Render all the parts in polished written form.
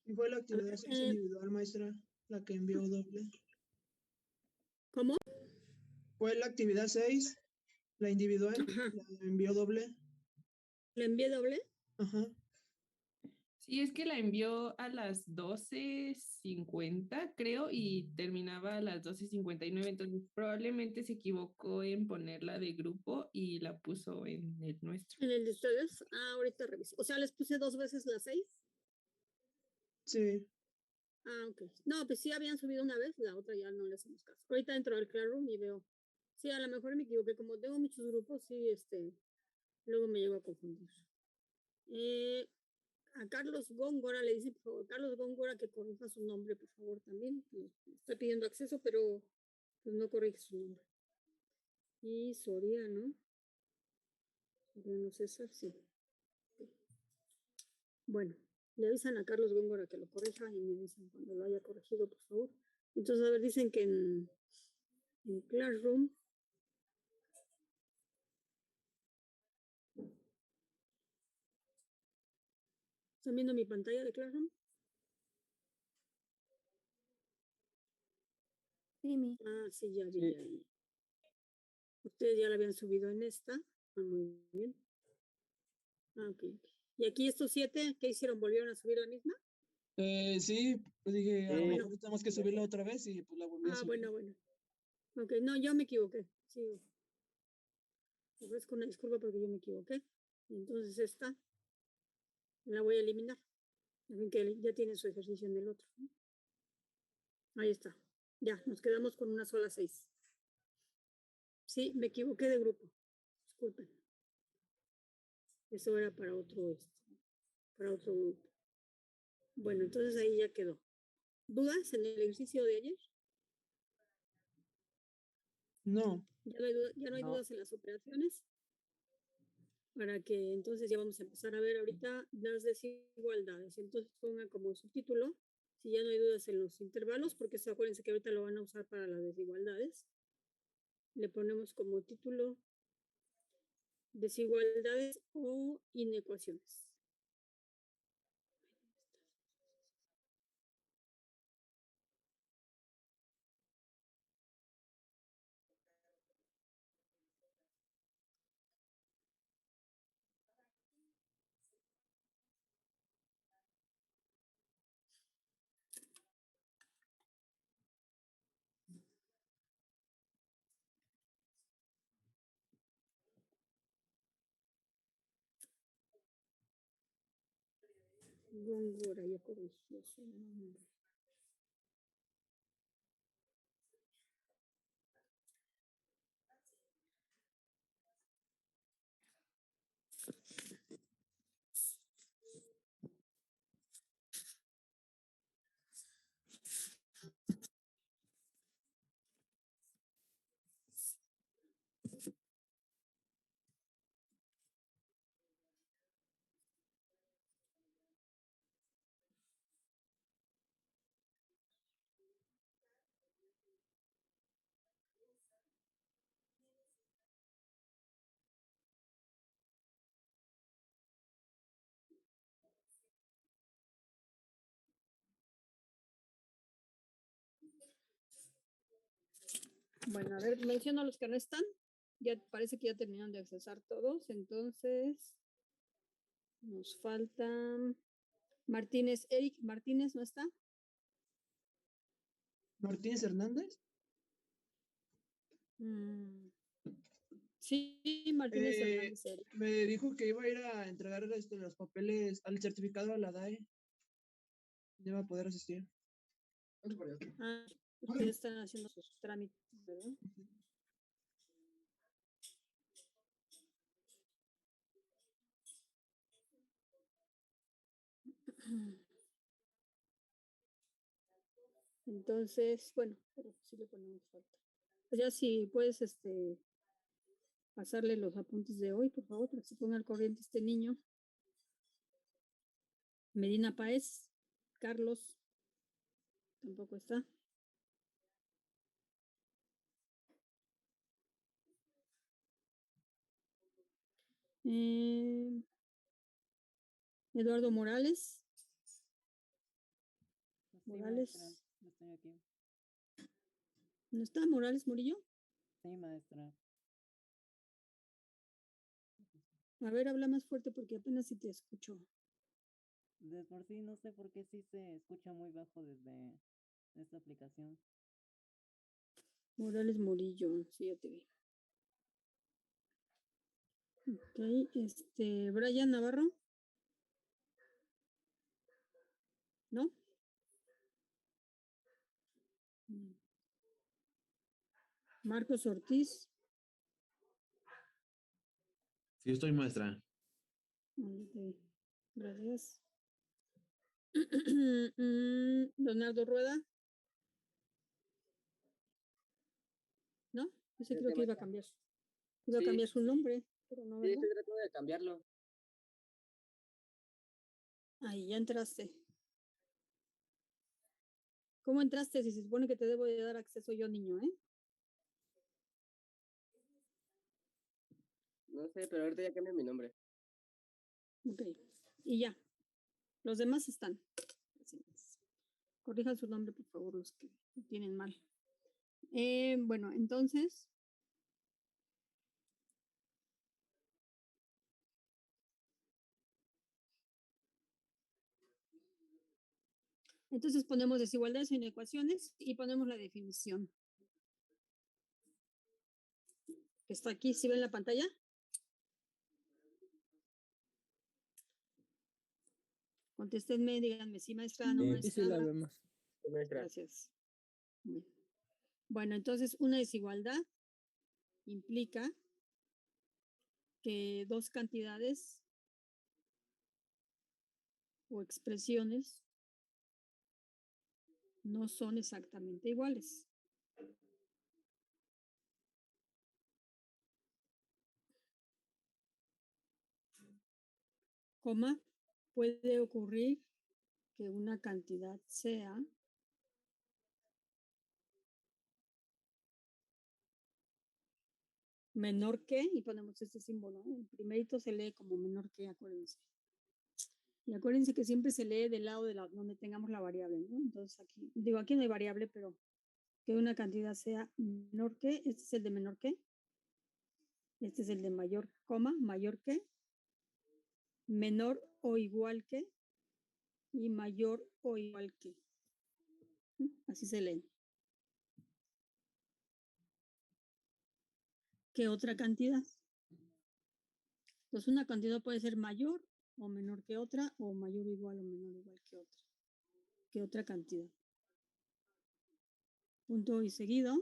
Y fue la A actividad ver, 6 individual, maestra, la que envió doble. ¿cómo? Fue la actividad 6, la individual, Ajá. la envió doble. ¿Le envié doble? Ajá. Sí, es que la envió a las 12:50, creo, y terminaba a las 12:59. Entonces probablemente se equivocó en ponerla de grupo y la puso en el nuestro. ¿En el de ustedes? Ah, ahorita reviso. O sea, les puse 2 veces las 6. Sí. Ah, ok. No, pues sí habían subido una vez, la otra ya no le hacemos caso. Ahorita entro al Classroom y veo. Sí, a lo mejor me equivoqué. Como tengo muchos grupos, sí, luego me llego a confundir. A Carlos Góngora le dice, por favor, Carlos Góngora, que corrija su nombre, por favor, también. Está pidiendo acceso, pero pues no corrige su nombre. Y Soriano César, sí. Bueno, le avisan a Carlos Góngora que lo corrija y me dicen cuando lo haya corregido, por favor. Entonces, a ver, dicen que en Classroom. ¿Están viendo mi pantalla de Classroom? Sí, Ah, sí, ya vi, ya vi. Ustedes ya la habían subido en esta. Ah, muy bien. Ah, ok. ¿Y aquí estos 7 qué hicieron? ¿Volvieron a subir la misma? Sí, pues dije, a lo Bueno. mejor tenemos que subirla otra vez y pues la volví a subir. Bueno. Ok, no, yo me equivoqué. Sí. Ofrezco una disculpa porque yo me equivoqué. Y entonces esta la voy a eliminar. Ven que ya tiene su ejercicio en el otro, ¿no? Ahí está. Ya, nos quedamos con una sola 6. Sí, me equivoqué de grupo. Disculpen. Eso era para otro grupo. Bueno, entonces ahí ya quedó. ¿Dudas en el ejercicio de ayer? No. ¿Ya no hay dudas en las operaciones? Para que entonces ya vamos a empezar a ver ahorita las desigualdades. Entonces pongan como subtítulo, si ya no hay dudas en los intervalos, porque acuérdense que ahorita lo van a usar para las desigualdades. Le ponemos como título desigualdades o inecuaciones. Góngora, ya corrigió su nombre. Bueno, a ver, menciono a los que no están. Ya parece que ya terminaron de accesar todos. Entonces, nos faltan Martínez, Eric Martínez, ¿no está? ¿Martínez Hernández? Sí, Martínez Hernández, Eric. Me dijo que iba a ir a entregar los papeles al certificado a la DAE. No iba a poder asistir. Ustedes están haciendo sus trámites, ¿verdad? Entonces, bueno, pero sí le ponemos falta. Pues ya si puedes pasarle los apuntes de hoy, por favor, para que se ponga al corriente este niño. Medina Páez, Carlos, tampoco está. Eduardo Morales. Morales. maestra, estoy aquí. ¿No está Morales Murillo? Sí, maestra. A ver, habla más fuerte porque apenas si te escucho. De por sí, no sé por qué sí se escucha muy bajo desde esta aplicación. Morales Murillo, sí, ya te vi. Ok, Brian Navarro. ¿No? Marcos Ortiz. Sí, estoy maestra. Ah, ya te vi. Gracias. Leonardo Rueda. ¿No? Ese creo que iba a cambiar. Iba a cambiar su nombre, pero no, Sí, ¿verdad? estoy tratando de cambiarlo. Ahí ya entraste. ¿Cómo entraste? Si se supone que te debo de dar acceso yo, niño, ¿eh? No sé, pero ahorita ya cambié mi nombre. Ok. Y ya. Los demás están. Así es. Corrijan su nombre, por favor, los que lo tienen mal. Bueno, entonces. Entonces ponemos desigualdades en ecuaciones y ponemos la definición. Que está aquí, ¿sí ven la pantalla? Contéstenme, díganme si maestra, no maestra. Sí, la vemos. Sí, maestra. Gracias. Bien. Bueno, entonces una desigualdad implica que dos cantidades o expresiones no son exactamente iguales. Coma, puede ocurrir que una cantidad sea menor que, y ponemos este símbolo, ¿eh? El primerito se lee como menor que, acuérdense. Y acuérdense que siempre se lee del lado de donde tengamos la variable, ¿no? Entonces aquí, digo, aquí no hay variable, pero que una cantidad sea menor que, este es el de menor que, este es el de mayor, coma, mayor que, menor o igual que, y mayor o igual que. Así se leen. ¿Qué otra cantidad? Entonces una cantidad puede ser mayor o menor que otra, o mayor o igual o menor o igual que otra. ¿Qué otra cantidad? Punto y seguido.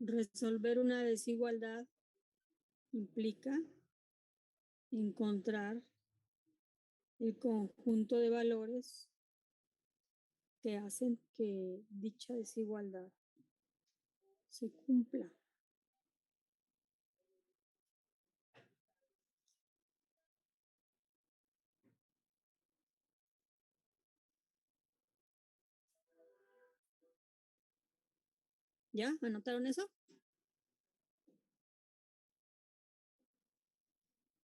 Resolver una desigualdad implica encontrar el conjunto de valores que hacen que dicha desigualdad se cumpla. ¿Ya? ¿Anotaron eso?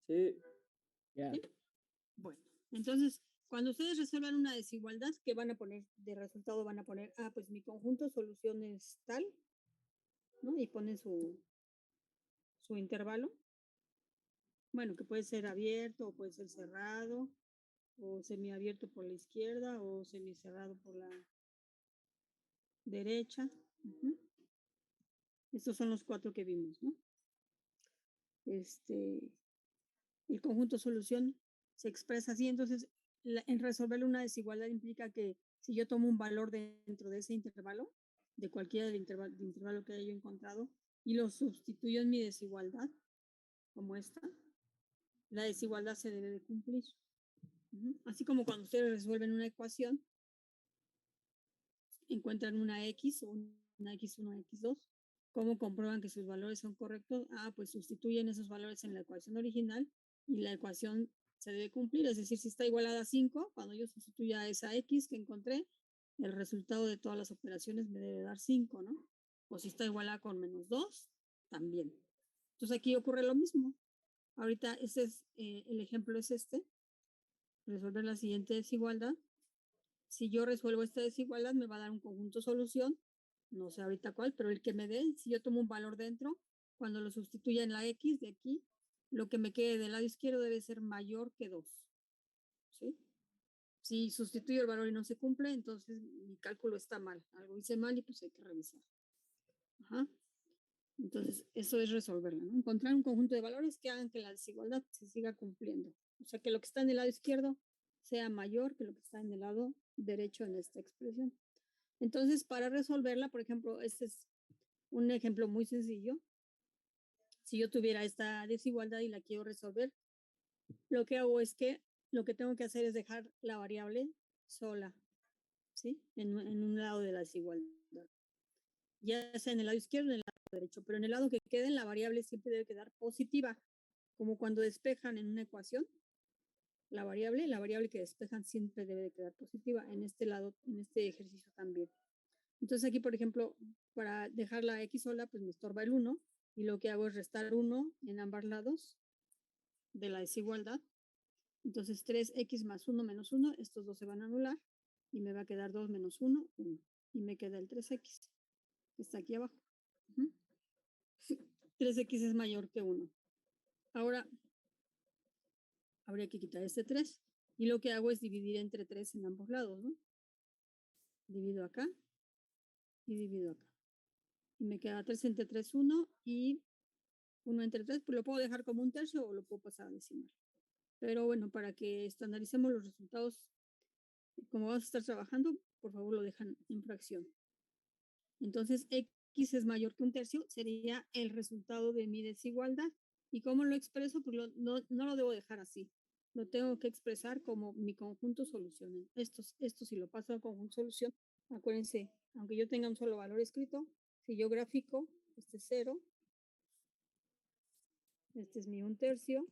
Sí. Ya. ¿Sí? Bueno, entonces, cuando ustedes resuelvan una desigualdad, ¿qué van a poner de resultado? Van a poner, pues mi conjunto de soluciones tal, ¿no? Y ponen su intervalo. Bueno, que puede ser abierto o puede ser cerrado, o semiabierto por la izquierda o semicerrado por la derecha. Estos son los 4 que vimos, ¿no? El conjunto solución se expresa así, entonces en resolver una desigualdad implica que si yo tomo un valor dentro de ese intervalo, de cualquiera del intervalo que haya yo encontrado, y lo sustituyo en mi desigualdad, como esta, la desigualdad se debe de cumplir. Así como cuando ustedes resuelven una ecuación, encuentran una X o una X1, X2, ¿cómo comprueban que sus valores son correctos? Pues sustituyen esos valores en la ecuación original y la ecuación se debe cumplir, es decir, si está igualada a 5, cuando yo sustituya esa X que encontré, el resultado de todas las operaciones me debe dar 5, ¿no? O si está igualada con -2, también. Entonces aquí ocurre lo mismo. Ahorita ese es, el ejemplo es este. resolver la siguiente desigualdad. Si yo resuelvo esta desigualdad, me va a dar un conjunto solución, no sé ahorita cuál, pero el que me dé, si yo tomo un valor dentro, cuando lo sustituya en la X de aquí, lo que me quede del lado izquierdo debe ser mayor que 2. ¿Sí? Si sustituyo el valor y no se cumple, entonces mi cálculo está mal. Algo hice mal y pues hay que revisar. Ajá. Entonces, eso es resolverla, ¿no? Encontrar un conjunto de valores que hagan que la desigualdad se siga cumpliendo. O sea, que lo que está en el lado izquierdo sea mayor que lo que está en el lado derecho en esta expresión. Entonces, para resolverla, por ejemplo, este es un ejemplo muy sencillo. Si yo tuviera esta desigualdad y la quiero resolver, lo que hago es que lo que tengo que hacer es dejar la variable sola, ¿sí? En un lado de la desigualdad. Ya sea en el lado izquierdo o en el lado derecho, pero en el lado que quede la variable siempre debe quedar positiva, como cuando despejan en una ecuación, la variable que despejan siempre debe de quedar positiva en este lado, en este ejercicio también. Entonces aquí, por ejemplo, para dejar la x sola, pues me estorba el 1 y lo que hago es restar 1 en ambos lados de la desigualdad. Entonces 3x más 1 menos 1, estos dos se van a anular y me va a quedar 2 menos 1, 1. Y me queda el 3x, que está aquí abajo. 3x es mayor que 1. Ahora, habría que quitar este 3. Y lo que hago es dividir entre 3 en ambos lados, ¿no? Divido acá y divido acá. Y me queda 3 entre 3, 1. Y 1 entre 3, pues lo puedo dejar como un tercio o lo puedo pasar a decimal. Pero bueno, para que estandaricemos los resultados, como vamos a estar trabajando, por favor lo dejan en fracción. Entonces, x es mayor que un tercio, sería el resultado de mi desigualdad. ¿Y cómo lo expreso? Pues no lo debo dejar así. Lo tengo que expresar como mi conjunto solución. Esto si lo paso a conjunto solución, acuérdense, aunque yo tenga un solo valor escrito, si yo grafico, este es 0, este es mi un tercio,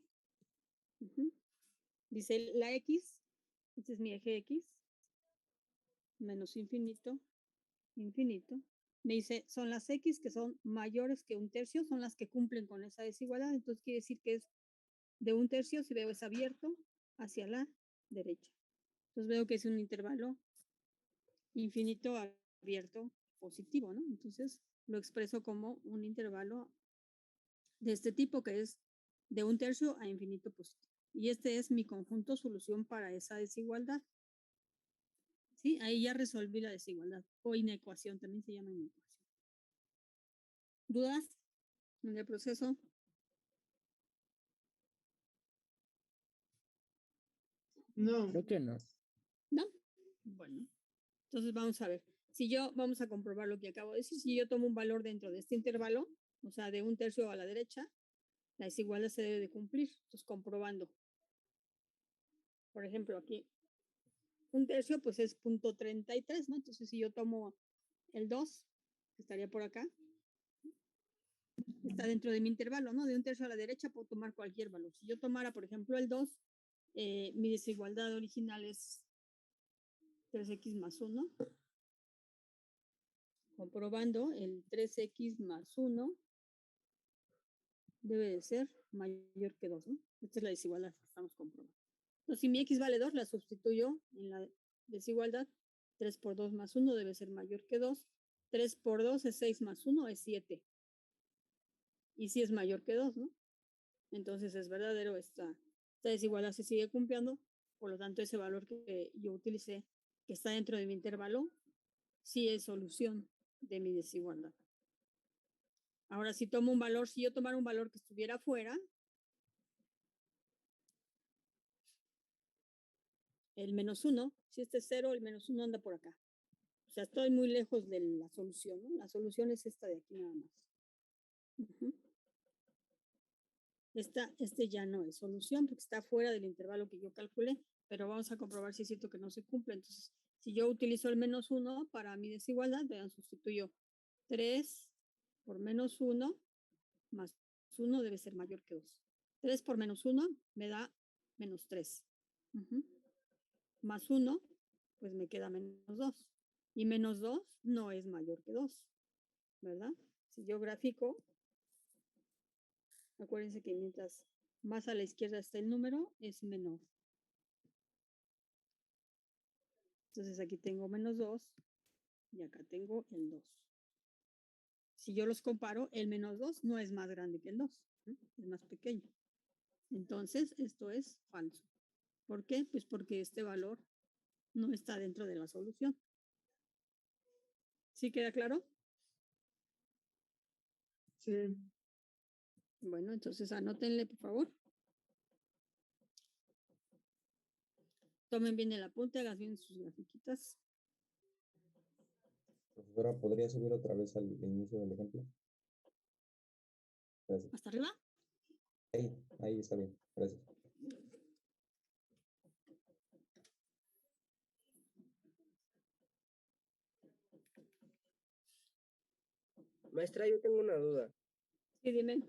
dice la x, este es mi eje x, menos infinito, infinito. Me dice, son las x que son mayores que un tercio, son las que cumplen con esa desigualdad, entonces quiere decir que es de un tercio, si veo es abierto hacia la derecha. Entonces veo que es un intervalo infinito abierto positivo, ¿no? Entonces lo expreso como un intervalo de este tipo que es de un tercio a infinito positivo. Y este es mi conjunto solución para esa desigualdad. ¿Sí? Ahí ya resolví la desigualdad. O inecuación, también se llama inecuación. ¿Dudas en el proceso? No. Creo que no. ¿No? Bueno, entonces vamos a ver. Vamos a comprobar lo que acabo de decir. Si yo tomo un valor dentro de este intervalo, o sea, de un tercio a la derecha, la desigualdad se debe de cumplir. Entonces, comprobando. Por ejemplo, aquí, un tercio, pues es 0.33, ¿no? Entonces, si yo tomo el 2, que estaría por acá, está dentro de mi intervalo, ¿no? De un tercio a la derecha puedo tomar cualquier valor. Si yo tomara, por ejemplo, el 2, mi desigualdad original es 3x más 1. Comprobando, el 3x más 1 debe de ser mayor que 2, ¿no? Esta es la desigualdad que estamos comprobando. Entonces, si mi x vale 2, la sustituyo en la desigualdad. 3 por 2 más 1 debe ser mayor que 2. 3 por 2 es 6 más 1 es 7. Y si es mayor que 2, ¿no? Entonces es verdadero, esta desigualdad se sigue cumpliendo. Por lo tanto, ese valor que yo utilicé, que está dentro de mi intervalo, sí es solución de mi desigualdad. Ahora, si tomo un valor, si yo tomara un valor que estuviera fuera, el menos 1, si este es 0, el menos 1 anda por acá. O sea, estoy muy lejos de la solución, ¿no? La solución es esta de aquí nada más. Este ya no es solución porque está fuera del intervalo que yo calculé, pero vamos a comprobar si es cierto que no se cumple. Entonces, si yo utilizo el menos 1 para mi desigualdad, vean, sustituyo 3 por menos 1 más 1 debe ser mayor que 2. 3 por menos 1 me da menos 3. Más 1, pues me queda menos 2. Y menos 2 no es mayor que 2, ¿verdad? Si yo grafico, acuérdense que mientras más a la izquierda está el número, es menor. Entonces aquí tengo menos 2 y acá tengo el 2. Si yo los comparo, el menos 2 no es más grande que el 2, ¿no? Es más pequeño. Entonces, esto es falso. ¿Por qué? Pues porque este valor no está dentro de la solución. ¿Sí queda claro? Sí. Bueno, entonces anótenle, por favor. Tomen bien el apunte, hagan bien sus grafiquitas. Profesora, ¿podría subir otra vez al inicio del ejemplo? Gracias. ¿Hasta arriba? Ahí está bien. Gracias. Maestra, yo tengo una duda. Sí, dime.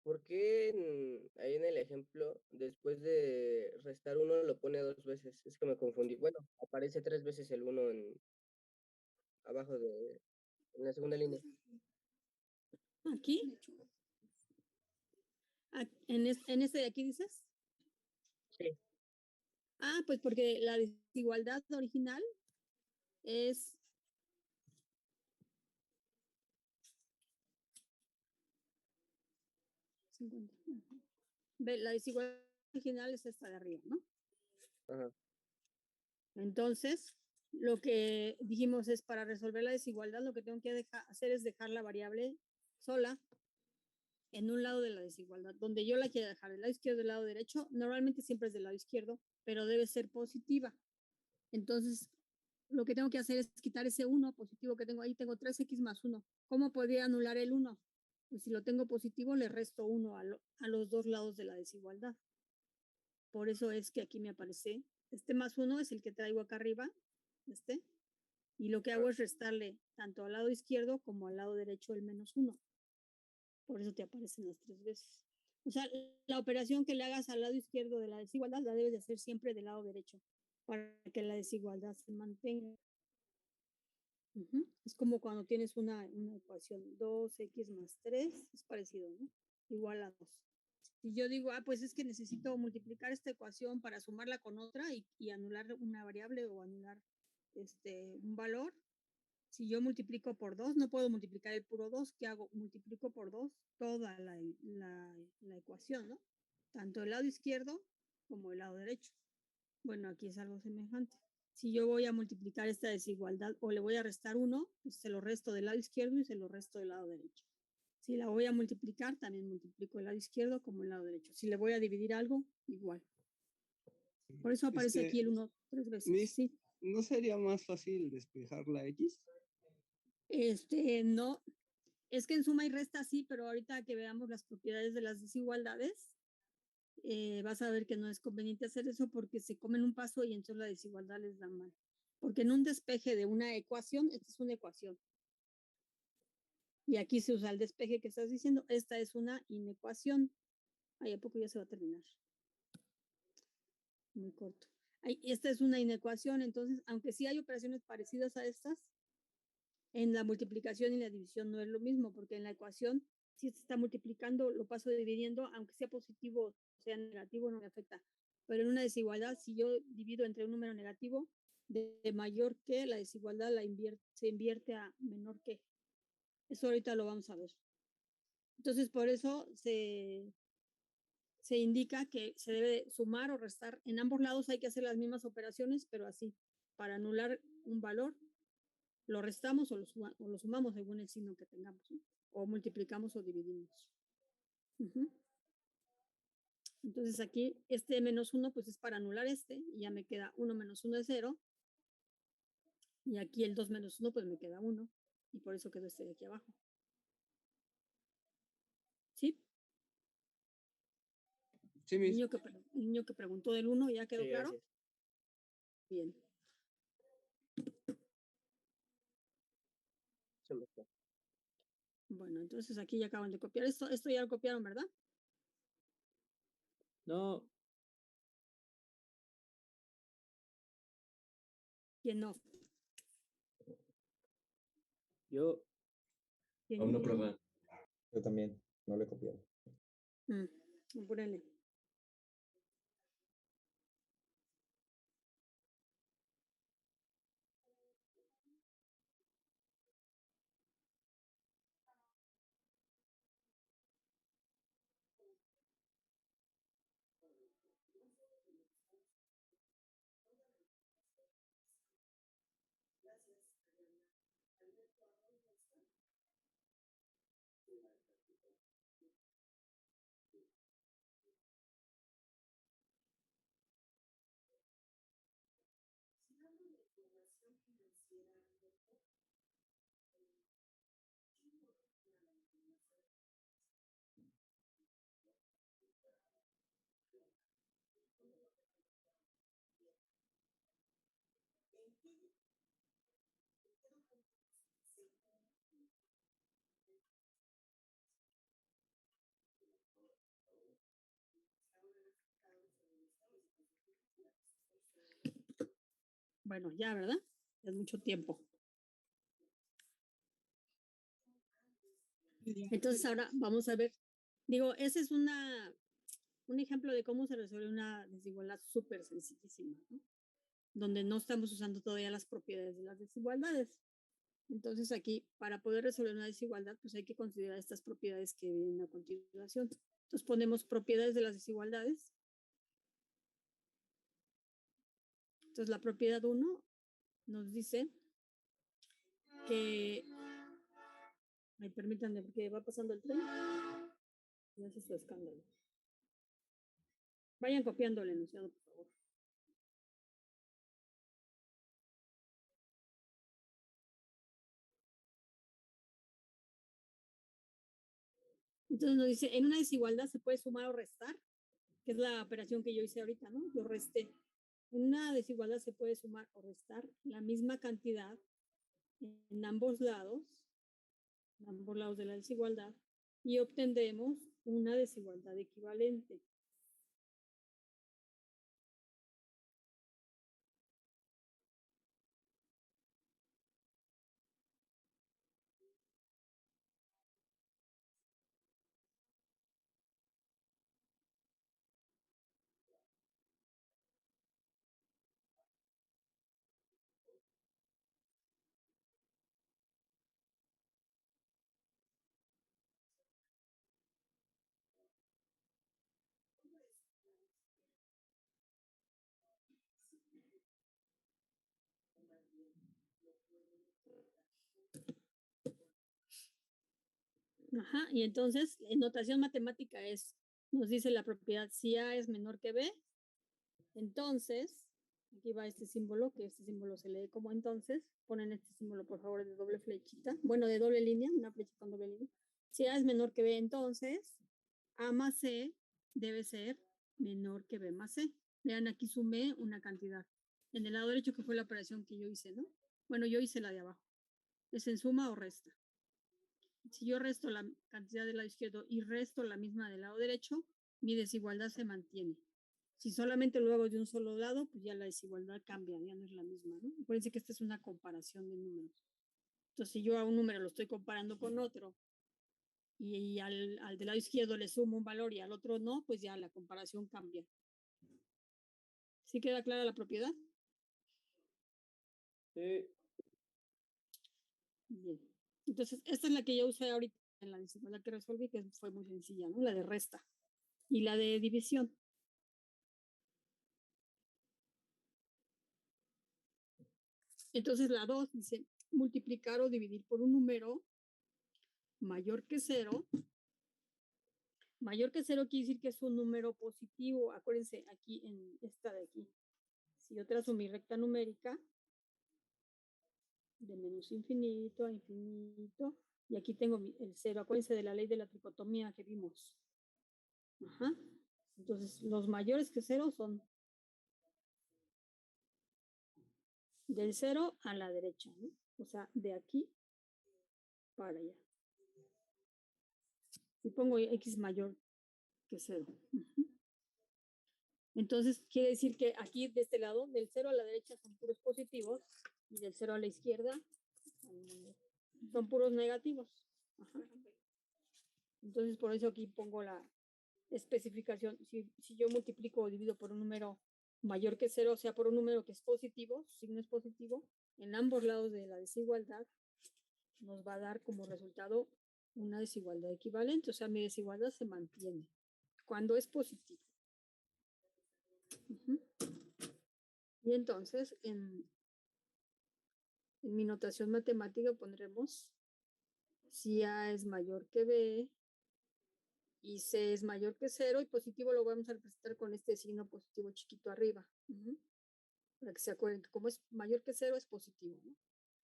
¿Por qué ahí en el ejemplo, después de restar 1, lo pone 2 veces? Es que me confundí. Bueno, aparece 3 veces el 1 abajo en la segunda línea. Aquí. ¿En este de aquí dices? Sí. Ah, pues porque la desigualdad original es la desigualdad original es esta de arriba, ¿no? Ajá. Entonces, lo que dijimos es para resolver la desigualdad, lo que tengo que hacer es dejar la variable sola en un lado de la desigualdad, donde yo la quiero dejar del lado izquierdo, del lado derecho, normalmente siempre es del lado izquierdo, pero debe ser positiva. Entonces, lo que tengo que hacer es quitar ese 1 positivo que tengo ahí, tengo 3x más 1. ¿Cómo podría anular el 1? Pues si lo tengo positivo, le resto 1 a los dos lados de la desigualdad. Por eso es que aquí me aparece, este más 1 es el que traigo acá arriba, y lo que hago es restarle tanto al lado izquierdo como al lado derecho el menos 1. Por eso te aparecen las 3 veces. O sea, la operación que le hagas al lado izquierdo de la desigualdad la debes de hacer siempre del lado derecho para que la desigualdad se mantenga. Es como cuando tienes una ecuación 2x más 3, es parecido, ¿no? Igual a 2. Si yo digo, pues es que necesito multiplicar esta ecuación para sumarla con otra y anular una variable o anular un valor, si yo multiplico por 2, no puedo multiplicar el puro 2. ¿Qué hago? Multiplico por 2 toda la ecuación, ¿no? Tanto el lado izquierdo como el lado derecho. Bueno, aquí es algo semejante. Si yo voy a multiplicar esta desigualdad o le voy a restar 1, pues se lo resto del lado izquierdo y se lo resto del lado derecho. Si la voy a multiplicar, también multiplico el lado izquierdo como el lado derecho. Si le voy a dividir algo, igual. Por eso aparece aquí el 1 3 veces. ¿Sí? ¿No sería más fácil despejar la X? No. Es que en suma y resta sí, pero ahorita que veamos las propiedades de las desigualdades, vas a ver que no es conveniente hacer eso porque se comen un paso y entonces la desigualdad les da mal. Porque en un despeje de una ecuación, esta es una ecuación. Y aquí se usa el despeje que estás diciendo, esta es una inecuación. Ahí a poco ya se va a terminar. Muy corto. Esta es una inecuación, entonces, aunque sí hay operaciones parecidas a estas, en la multiplicación y la división no es lo mismo, porque en la ecuación, si se está multiplicando, lo paso dividiendo, aunque sea positivo o sea negativo, no me afecta. Pero en una desigualdad, si yo divido entre un número negativo, de mayor que, la desigualdad se invierte a menor que. Eso ahorita lo vamos a ver. Entonces, por eso se indica que se debe sumar o restar. En ambos lados hay que hacer las mismas operaciones, pero así, para anular un valor, lo restamos o lo sumamos según el signo que tengamos, ¿no? O multiplicamos o dividimos. Entonces aquí este menos 1 pues es para anular y ya me queda 1 menos 1 es 0. Y aquí el 2 menos 1 pues me queda 1 y por eso quedó de aquí abajo. ¿Sí? Sí, El niño que preguntó del 1, ¿ya quedó claro? Gracias. Bien. Bueno, entonces aquí ya acaban de copiar esto. Esto ya lo copiaron, ¿verdad? No. ¿Quién no? Yo. Aún no, profe. Yo también, no le he copiado. Apúrenle. Bueno, ya, ¿verdad? Es mucho tiempo. Entonces ahora vamos a ver, digo, ese es un ejemplo de cómo se resuelve una desigualdad súper sencillísima, ¿no? Donde no estamos usando todavía las propiedades de las desigualdades. Entonces aquí, para poder resolver una desigualdad, pues hay que considerar estas propiedades que vienen a continuación. Entonces ponemos propiedades de las desigualdades. Entonces la propiedad 1 nos dice que... Ay, permítanme, porque va pasando el tren. Y hace su escándalo. Vayan copiando el enunciado, por favor. Entonces nos dice, en una desigualdad se puede sumar o restar, que es la operación que yo hice ahorita, ¿no? Yo resté. En una desigualdad se puede sumar o restar la misma cantidad en ambos lados de la desigualdad, y obtendremos una desigualdad equivalente. Ajá, y entonces en notación matemática nos dice la propiedad, si A es menor que B, entonces, aquí va este símbolo, que este símbolo se lee como entonces, ponen este símbolo por favor de doble flechita, bueno, de doble línea, una flecha con doble línea. Si A es menor que B, entonces A más C debe ser menor que B más C. Vean, aquí sumé una cantidad. En el lado derecho, que fue la operación que yo hice, ¿no? Bueno, yo hice la de abajo. ¿Es en suma o resta? Si yo resto la cantidad del lado izquierdo y resto la misma del lado derecho, mi desigualdad se mantiene. Si solamente lo hago de un solo lado, pues ya la desigualdad cambia, ya no es la misma, ¿no? Acuérdense que esta es una comparación de números. Entonces, si yo a un número lo estoy comparando con otro y al del lado izquierdo le sumo un valor y al otro no, pues ya la comparación cambia. ¿Sí queda clara la propiedad? Sí. Bien. Entonces, esta es la que yo usé ahorita en la desigualdad que resolví, que fue muy sencilla, ¿no? La de resta y la de división. Entonces, la 2 dice multiplicar o dividir por un número mayor que 0. Mayor que 0 quiere decir que es un número positivo. Acuérdense, aquí en esta de aquí. Si yo trazo mi recta numérica de menos infinito a infinito, y aquí tengo el 0. Acuérdense de la ley de la tricotomía que vimos. Ajá. Entonces, los mayores que 0 son del 0 a la derecha, ¿no? O sea, de aquí para allá. Y pongo x mayor que 0. Entonces, quiere decir que aquí de este lado, del 0 a la derecha son puros positivos y del 0 a la izquierda son puros negativos. Ajá. Entonces, por eso aquí pongo la especificación. Si yo multiplico o divido por un número mayor que 0, o sea, por un número que es positivo, su signo es positivo, en ambos lados de la desigualdad, nos va a dar como resultado una desigualdad equivalente. O sea, mi desigualdad se mantiene cuando es positivo. Y entonces, en mi notación matemática pondremos si A es mayor que B y C es mayor que 0, y positivo lo vamos a representar con este signo positivo chiquito arriba. Para que se acuerden que como es mayor que 0 es positivo, ¿no?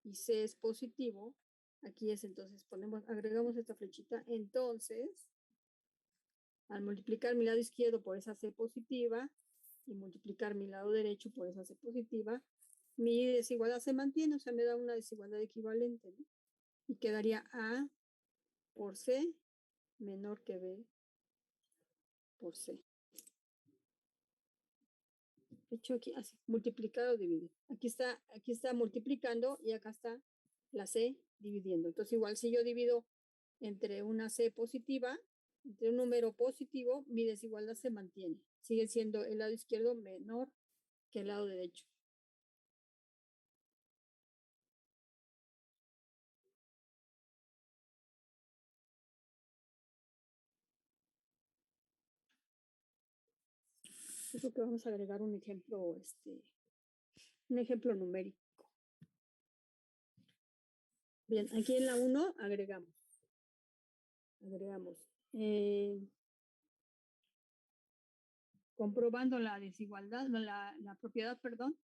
y C es positivo, aquí es entonces agregamos esta flechita, entonces, al multiplicar mi lado izquierdo por esa C positiva y multiplicar mi lado derecho por esa C positiva, mi desigualdad se mantiene, o sea, me da una desigualdad equivalente, ¿no? Y quedaría A por C menor que B por C. De hecho, aquí así, multiplicado, dividido. Aquí está multiplicando y acá está la C dividiendo. Entonces, igual si yo divido entre una C positiva, entre un número positivo, mi desigualdad se mantiene. Sigue siendo el lado izquierdo menor que el lado derecho. Yo creo que vamos a agregar un ejemplo numérico. Bien, aquí en la 1 agregamos. Comprobando la desigualdad, la propiedad, perdón,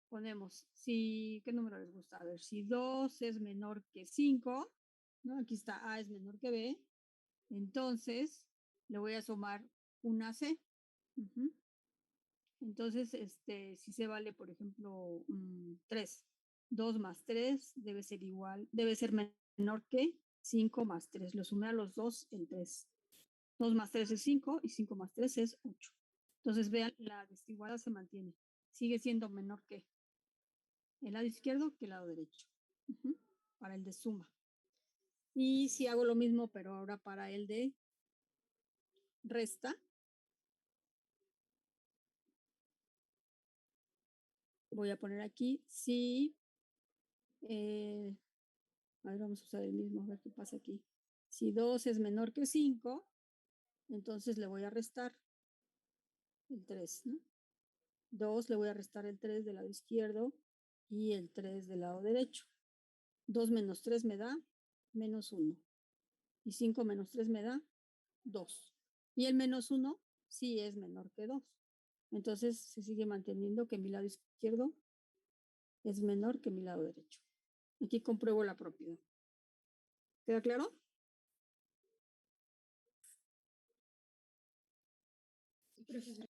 ponemos, ¿qué número les gusta? A ver, si 2 es menor que 5, ¿no? Aquí está A es menor que B, entonces le voy a sumar una C. Entonces, si se vale, por ejemplo, 3. 2 más 3 debe ser menor que 5 más 3. Lo sumé a los dos en 3. 2 más 3 es 5 y 5 más 3 es 8. Entonces, vean, la desigualdad se mantiene. Sigue siendo menor que el lado izquierdo que el lado derecho. Para el de suma. Y si hago lo mismo, pero ahora para el de resta, voy a poner aquí, a ver, vamos a usar el mismo, a ver qué pasa aquí. Si 2 es menor que 5, entonces le voy a restar el 3, ¿no? 2 le voy a restar el 3 del lado izquierdo y el 3 del lado derecho. 2 menos 3 me da menos 1. Y 5 menos 3 me da 2. Y el menos 1 sí es menor que 2. Entonces se sigue manteniendo que mi lado izquierdo es menor que mi lado derecho. Aquí compruebo la propiedad. ¿Queda claro? Profesor.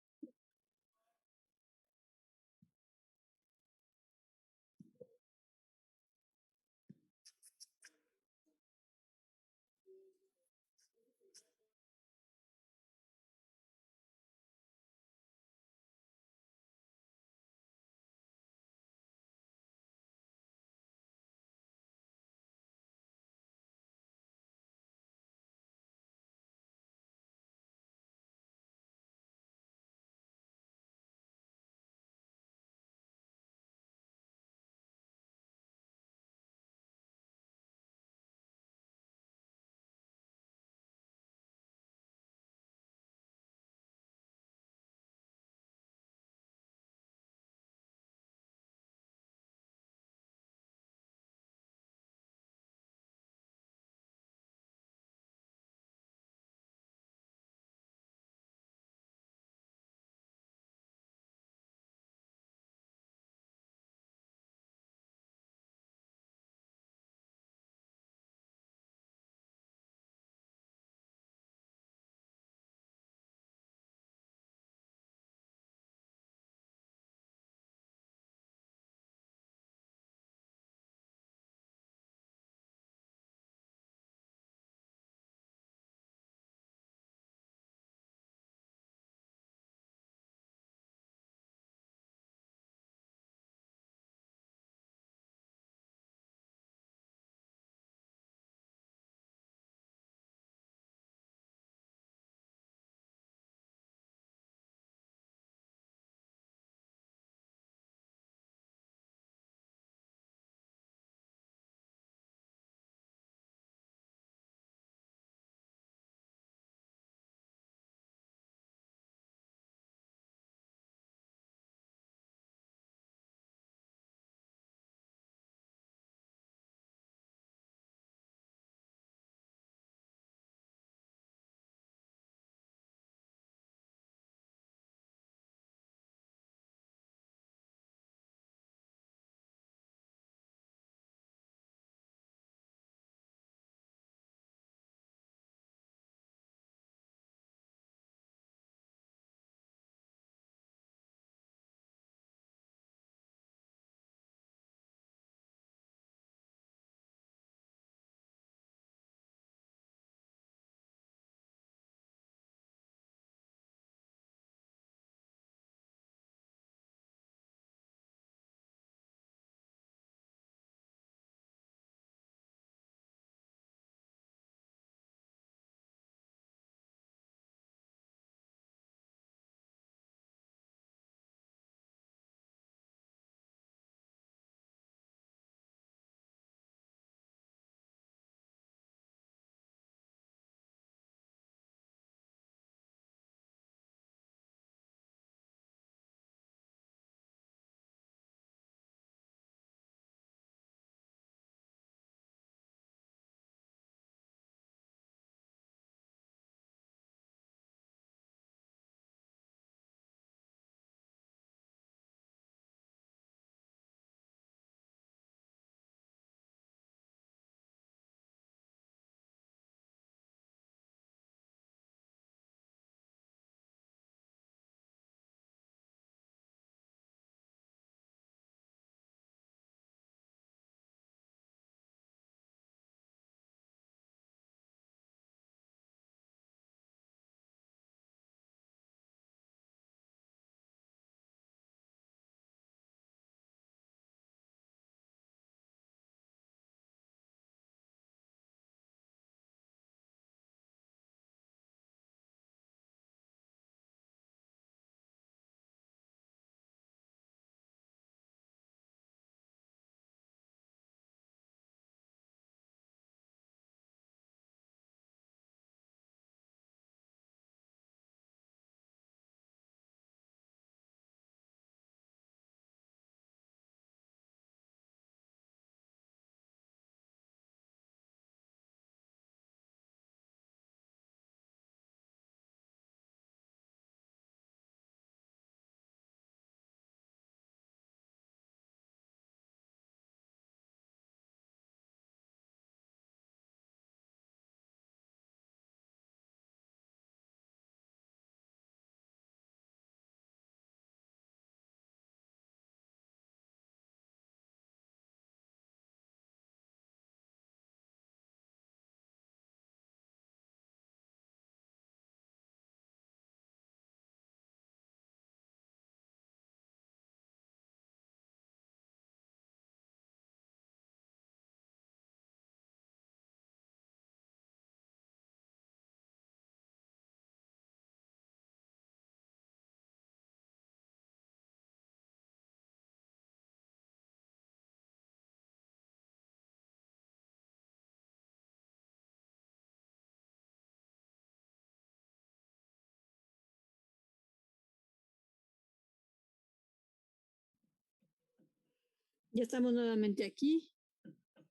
Ya estamos nuevamente aquí.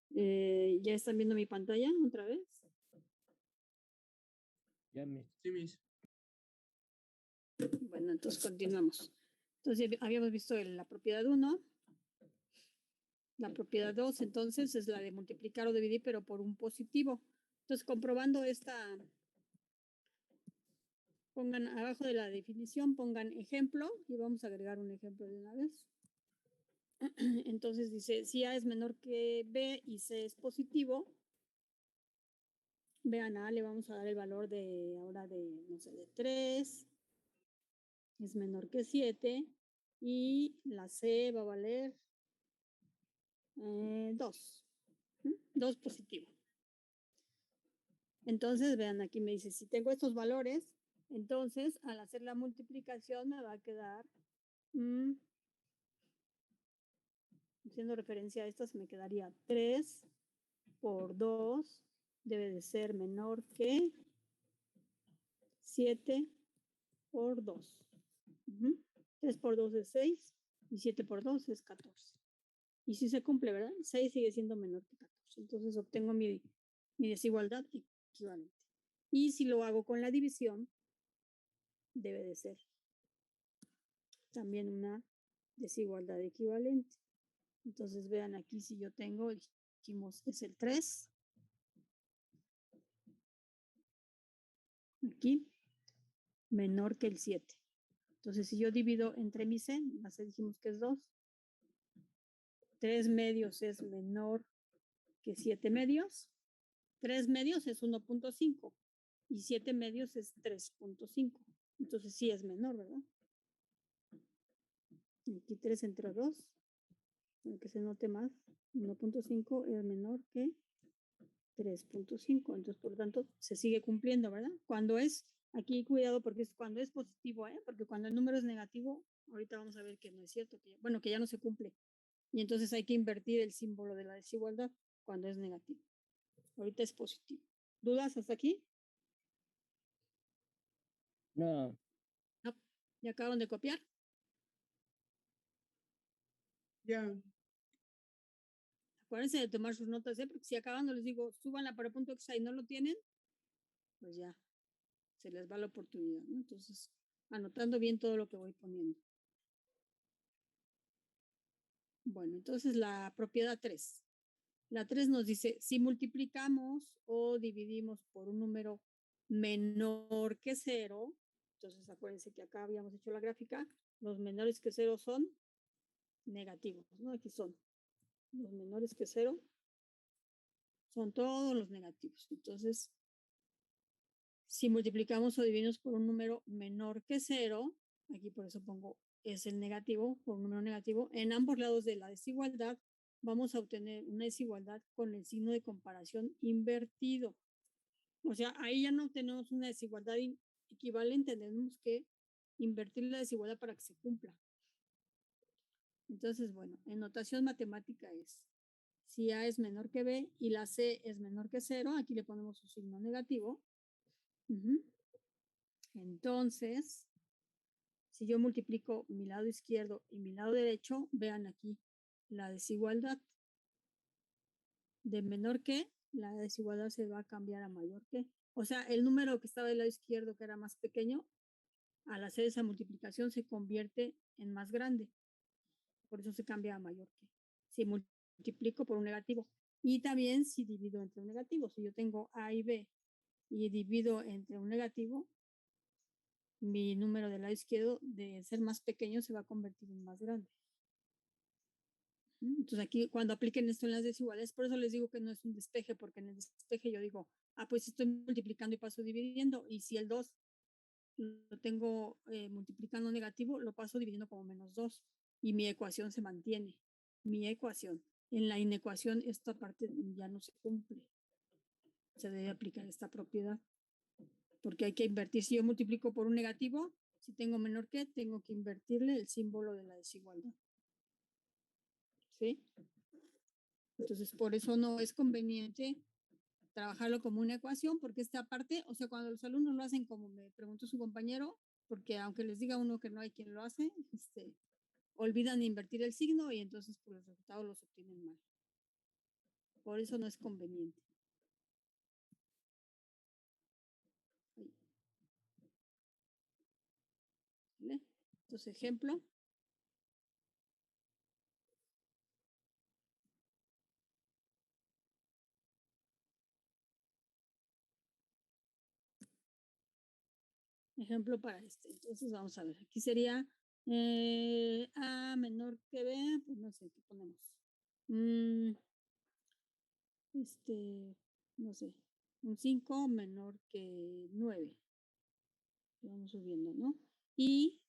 ¿Ya están viendo mi pantalla otra vez? Ya me. Sí, Miss. Bueno, entonces continuamos. Entonces habíamos visto la propiedad 1. La propiedad 2, entonces, es la de multiplicar o dividir, pero por un positivo. Entonces, comprobando esta, pongan abajo de la definición, pongan ejemplo, y vamos a agregar un ejemplo de una vez. Entonces dice, si A es menor que B y C es positivo, vean, A le vamos a dar el valor de, ahora de, no sé, de 3, es menor que 7, y la C va a valer 2. 2 positivo. Entonces, vean, aquí me dice, si tengo estos valores, entonces, al hacer la multiplicación me va a quedar, haciendo referencia a esto, se me quedaría 3 por 2, debe de ser menor que 7 por 2. 3 por 2 es 6, y 7 por 2 es 14. Y si se cumple, ¿verdad? 6 sigue siendo menor que 14. Entonces, obtengo mi desigualdad equivalente. Y si lo hago con la división, debe de ser también una desigualdad equivalente. Entonces vean aquí, si yo tengo, dijimos, es el 3. Aquí, menor que el 7. Entonces, si yo divido entre mi C, la C dijimos que es 2. 3 medios es menor que 7 medios. 3 medios es 1.5. Y 7 medios es 3.5. Entonces, sí es menor, ¿verdad? Aquí 3 entre 2, para que se note más. 1.5 es menor que 3.5. Entonces, por lo tanto, se sigue cumpliendo, ¿verdad? Cuando es, aquí cuidado porque es cuando es positivo, porque cuando el número es negativo, ahorita vamos a ver que no es cierto, que ya no se cumple. Y entonces hay que invertir el símbolo de la desigualdad cuando es negativo. Ahorita es positivo. ¿Dudas hasta aquí? No. No. ¿Ya acaban de copiar? Ya. Acuérdense de tomar sus notas, porque si acabando les digo, súbanla para punto exa y no lo tienen, pues ya, se les va la oportunidad, ¿no? Entonces, anotando bien todo lo que voy poniendo. Bueno, entonces la propiedad 3. La 3 nos dice, si multiplicamos o dividimos por un número menor que 0, entonces acuérdense que acá habíamos hecho la gráfica, los menores que 0 son negativos, ¿no? Aquí son los menores que 0, son todos los negativos. Entonces, si multiplicamos o dividimos por un número menor que 0, aquí por eso pongo es el negativo, por un número negativo, en ambos lados de la desigualdad vamos a obtener una desigualdad con el signo de comparación invertido. O sea, ahí ya no tenemos una desigualdad equivalente, tenemos que invertir la desigualdad para que se cumpla. Entonces, bueno, en notación matemática es, si A es menor que B y la C es menor que 0, aquí le ponemos su signo negativo. Entonces, si yo multiplico mi lado izquierdo y mi lado derecho, vean aquí la desigualdad. De menor que, la desigualdad se va a cambiar a mayor que. O sea, el número que estaba del lado izquierdo, que era más pequeño, al hacer esa multiplicación se convierte en más grande. Por eso se cambia a mayor que. Si multiplico por un negativo. Y también si divido entre un negativo. Si yo tengo A y B y divido entre un negativo, mi número del lado izquierdo, de ser más pequeño, se va a convertir en más grande. Entonces aquí cuando apliquen esto en las desigualdades, por eso les digo que no es un despeje, porque en el despeje yo digo, pues estoy multiplicando y paso dividiendo, y si el 2 lo tengo multiplicando negativo, lo paso dividiendo como menos 2, y mi ecuación se mantiene. Mi ecuación. En la inecuación esta parte ya no se cumple. Se debe aplicar esta propiedad, porque hay que invertir. Si yo multiplico por un negativo, si tengo menor que, tengo que invertirle el símbolo de la desigualdad. ¿Sí? Entonces, por eso no es conveniente trabajarlo como una ecuación, porque esta parte, o sea, cuando los alumnos lo hacen como me preguntó su compañero, porque aunque les diga uno que no hay quien lo hace, olvidan invertir el signo y entonces pues, los resultados los obtienen mal. Por eso no es conveniente. Ahí. ¿Vale? Entonces, ejemplo. Ejemplo para este. Entonces, vamos a ver. Aquí sería A menor que B. Pues no sé, ¿qué ponemos? No sé. Un 5 menor que 9. Vamos subiendo, ¿no? Y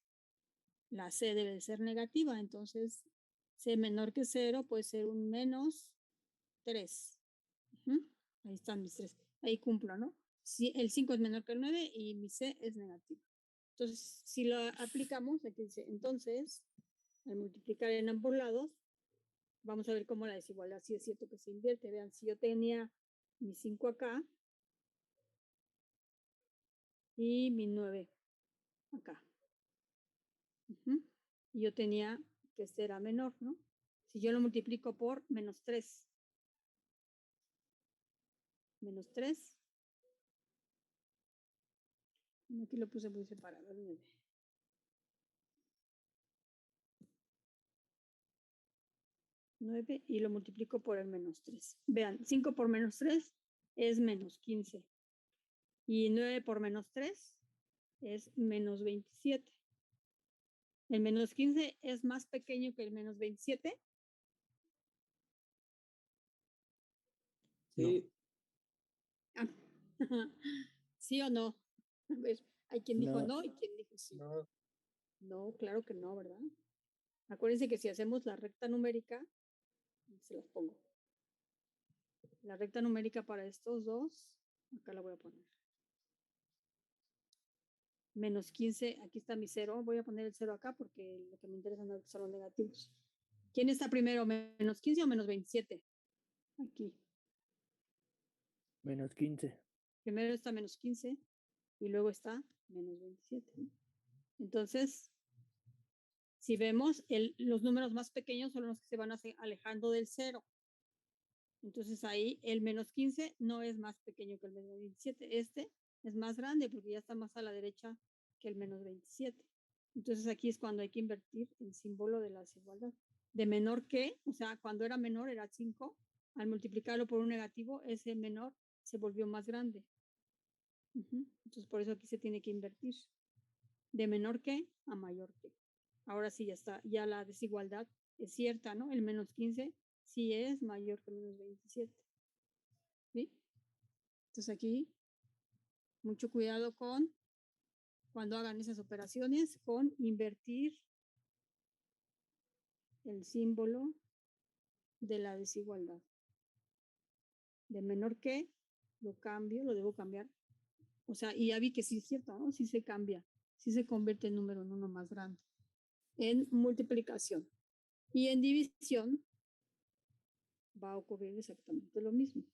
la C debe de ser negativa. Entonces, C menor que 0 puede ser un menos 3. Ahí están mis 3. Ahí cumplo, ¿no? Si el 5 es menor que el 9 y mi C es negativa. Entonces, si lo aplicamos, aquí dice, entonces, al multiplicar en ambos lados, vamos a ver cómo la desigualdad sí es cierto que se invierte. Vean, si yo tenía mi 5 acá y mi 9 acá. Y yo tenía que este era menor, ¿no? Si yo lo multiplico por menos 3. Menos 3. Aquí lo puse muy separado, 9. Y lo multiplico por el menos 3. Vean, 5 por menos 3 es menos 15. Y 9 por menos 3 es menos 27. El menos 15 es más pequeño que el menos 27. Sí. Ah. ¿Sí o no? A ver, hay quien dijo no y quien dijo sí. No. No, claro que no, ¿verdad? Acuérdense que si hacemos la recta numérica, se las pongo. La recta numérica para estos dos, acá la voy a poner. Menos 15, aquí está mi 0. Voy a poner el 0 acá porque lo que me interesa son los negativos. ¿Quién está primero, menos 15 o menos 27? Aquí. Menos 15. Primero está menos 15 y luego está menos 27. Entonces, si vemos, los números más pequeños son los que se van alejando del 0. Entonces ahí el menos 15 no es más pequeño que el menos 27. Este es más grande porque ya está más a la derecha que el menos 27. Entonces aquí es cuando hay que invertir el símbolo de la desigualdad. De menor que, o sea, cuando era menor era 5, al multiplicarlo por un negativo, ese menor se volvió más grande. Entonces por eso aquí se tiene que invertir. De menor que a mayor que. Ahora sí ya está, ya la desigualdad es cierta, ¿no? El menos 15 sí es mayor que menos 27. ¿Sí? Entonces aquí, mucho cuidado con cuando hagan esas operaciones, con invertir el símbolo de la desigualdad. De menor que, lo cambio, lo debo cambiar. O sea, y ya vi que sí es cierto, ¿no? Sí se cambia, sí se convierte el número en uno más grande. En multiplicación. Y en división va a ocurrir exactamente lo mismo.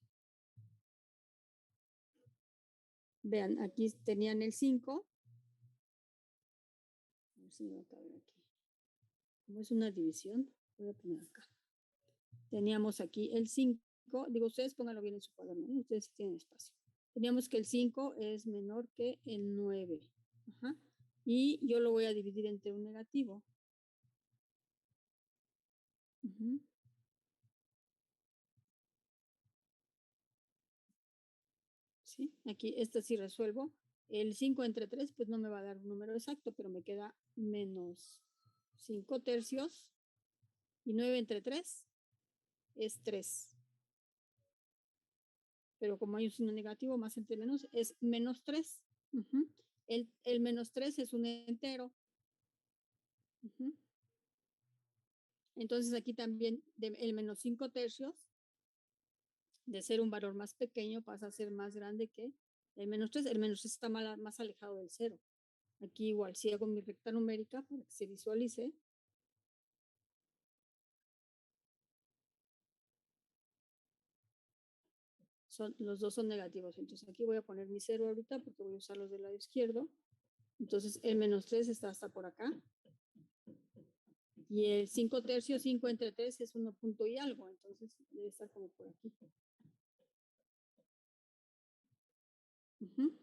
Vean, aquí tenían el 5. A ver si me va a caber aquí. Como es una división, voy a poner acá. Teníamos aquí el 5. Digo, ustedes pónganlo bien en su cuaderno, ¿no? Ustedes tienen espacio. Teníamos que el 5 es menor que el 9. Ajá. Y yo lo voy a dividir entre un negativo. ¿Sí? Aquí, sí resuelvo. El 5 entre 3, pues no me va a dar un número exacto, pero me queda menos 5 tercios. Y 9 entre 3 es 3. Pero como hay un signo negativo, más entre menos, es menos 3. El menos 3 es un entero. Entonces aquí también el menos 5 tercios, de ser un valor más pequeño, pasa a ser más grande que el menos 3. El menos 3 está más alejado del 0. Aquí igual, si hago mi recta numérica para que se visualice. Los dos son negativos. Entonces aquí voy a poner mi 0 ahorita porque voy a usar los del lado izquierdo. Entonces el menos 3 está hasta por acá. Y el 5 tercios, 5 entre 3 es 1 punto y algo, entonces debe estar como por aquí.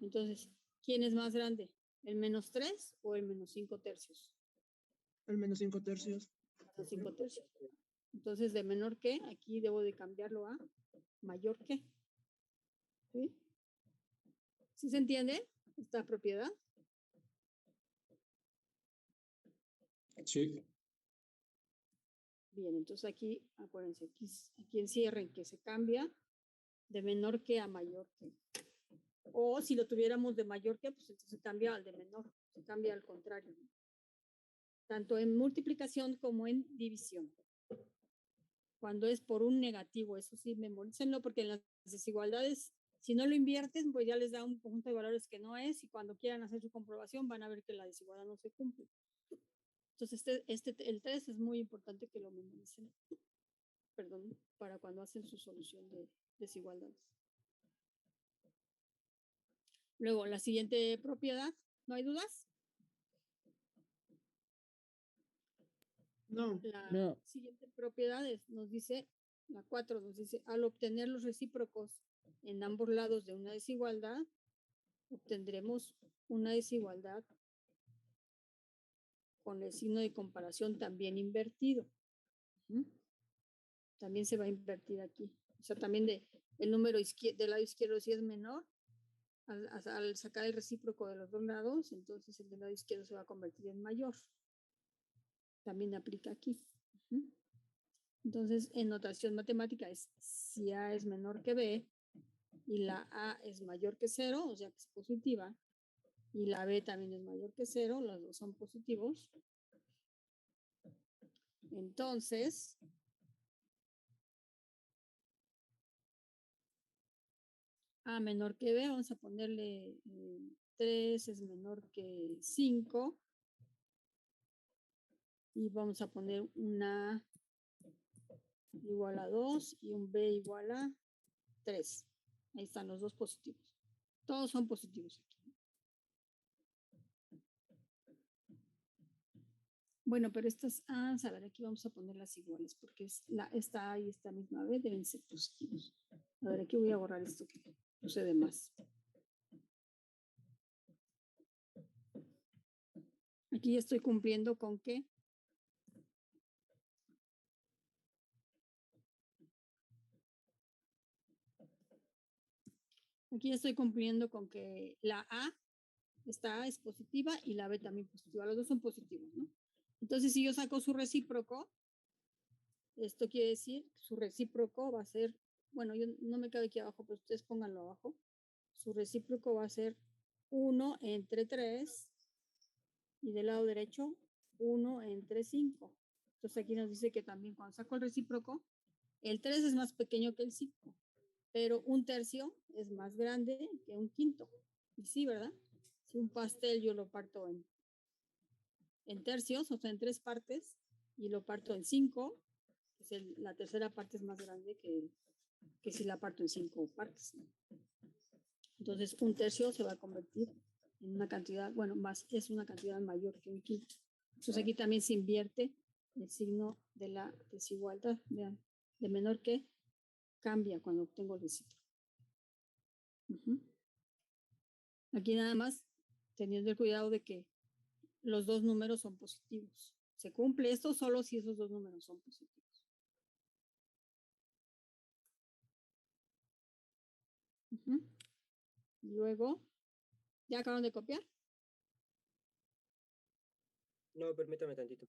Entonces, ¿quién es más grande? ¿El menos 3 o el menos 5 tercios? El menos 5 tercios. Menos 5 tercios. Entonces, de menor que, aquí debo de cambiarlo a mayor que. ¿Sí? ¿Sí se entiende esta propiedad? Sí. Bien, entonces aquí, acuérdense, aquí encierren que se cambia de menor que a mayor que. O si lo tuviéramos de mayor que, pues entonces cambia al de menor, se cambia al contrario, ¿no? Tanto en multiplicación como en división. Cuando es por un negativo, eso sí, memorícenlo, porque en las desigualdades, si no lo invierten, pues ya les da un conjunto de valores que no es, y cuando quieran hacer su comprobación van a ver que la desigualdad no se cumple. Entonces, el 3 es muy importante que lo memoricen, perdón, para cuando hacen su solución de desigualdades. Luego, la siguiente propiedad, ¿no hay dudas? No. La siguiente propiedad nos dice, la 4 nos dice, al obtener los recíprocos en ambos lados de una desigualdad, obtendremos una desigualdad con el signo de comparación también invertido. También se va a invertir aquí. O sea, también el número del lado izquierdo si es menor, al sacar el recíproco de los dos lados, entonces el del lado izquierdo se va a convertir en mayor. También aplica aquí. Entonces, en notación matemática es si A es menor que B y la A es mayor que 0, o sea que es positiva, y la B también es mayor que 0, los dos son positivos. Entonces, A menor que B, vamos a ponerle 3 es menor que 5. Y vamos a poner una A igual a 2 y un B igual a 3. Ahí están los dos positivos. Todos son positivos aquí. Bueno, pero estas A, a ver, aquí vamos a ponerlas iguales, porque esta A y esta misma B deben ser positivos. A ver, aquí voy a borrar esto que puse de más. Aquí ya estoy cumpliendo con qué. Aquí ya estoy cumpliendo con que la A, esta A es positiva y la B también positiva. Los dos son positivos, ¿no? Entonces, si yo saco su recíproco, esto quiere decir que su recíproco va a ser, bueno, yo no me quedo aquí abajo, pero ustedes pónganlo abajo. Su recíproco va a ser 1 entre 3 y del lado derecho 1 entre 5. Entonces aquí nos dice que también cuando saco el recíproco, el 3 es más pequeño que el 5, pero un tercio es más grande que un quinto. Y sí, ¿verdad? Si un pastel yo lo parto en tercios, o sea, en 3 partes, y lo parto en 5, pues la tercera parte es más grande que si la parto en 5 partes. Entonces, un tercio se va a convertir en una cantidad, bueno, es una cantidad mayor que un quinto. Entonces, aquí también se invierte el signo de la desigualdad. Vean, de menor que cambia cuando obtengo el recíproco. Aquí nada más teniendo el cuidado de que los dos números son positivos. Se cumple esto solo si esos dos números son positivos. Luego, ¿ya acabaron de copiar? No, permítame tantito.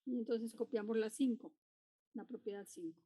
Y entonces copiamos la 5, la propiedad 5.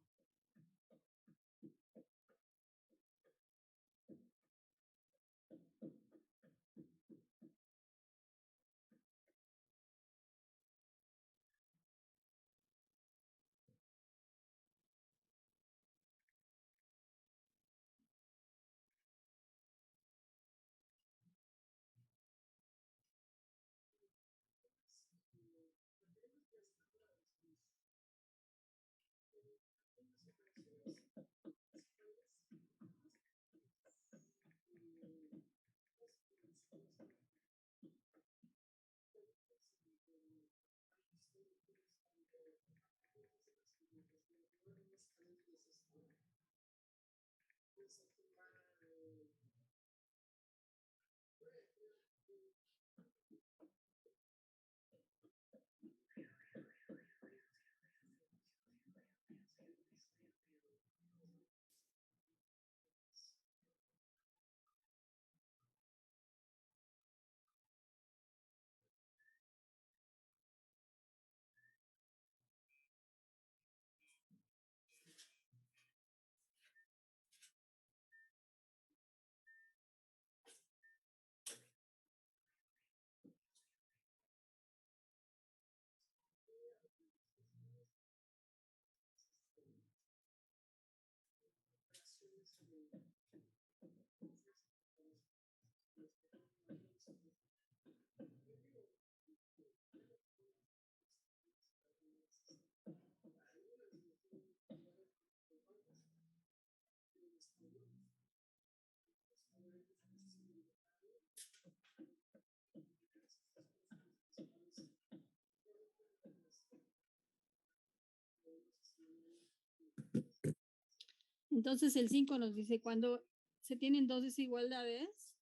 Entonces el 5 nos dice, cuando se tienen dos desigualdades,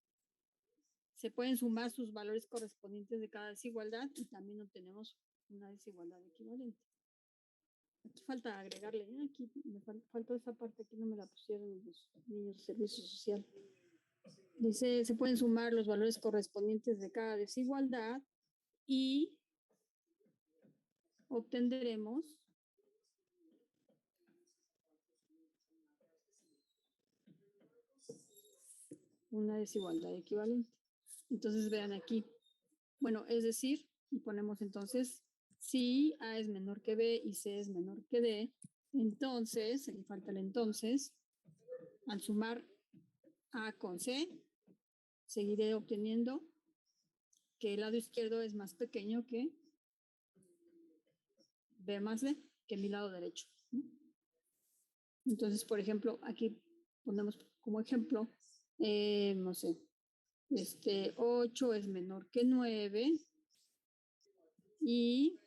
se pueden sumar sus valores correspondientes de cada desigualdad y también obtenemos una desigualdad equivalente. Aquí falta agregarle, aquí me faltó esa parte, aquí no me la pusieron los niños de servicio social. Dice, se pueden sumar los valores correspondientes de cada desigualdad y obtendremos una desigualdad equivalente. Entonces vean aquí, bueno, es decir, y ponemos entonces, si A es menor que B y C es menor que D, entonces, aquí falta el entonces, al sumar A con C, seguiré obteniendo que el lado izquierdo es más pequeño que B más D, que mi lado derecho, ¿no? Entonces, por ejemplo, aquí ponemos como ejemplo, no sé, 8 es menor que 9 y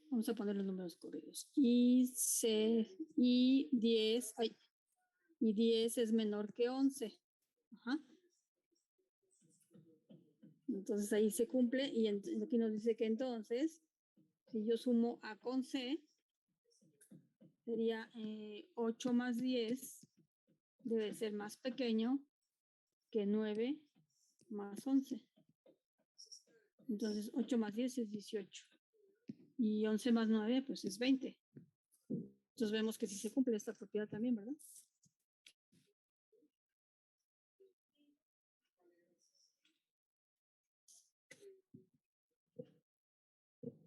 vamos a poner los números corridos. Y 10 es menor que 11. Ajá. Entonces ahí se cumple y aquí nos dice que entonces, si yo sumo A con C, sería 8 más 10 debe ser más pequeño que 9 más 11. Entonces 8 más 10 es 18. Y 11 más 9 pues es 20. Entonces vemos que sí se cumple esta propiedad también, ¿verdad?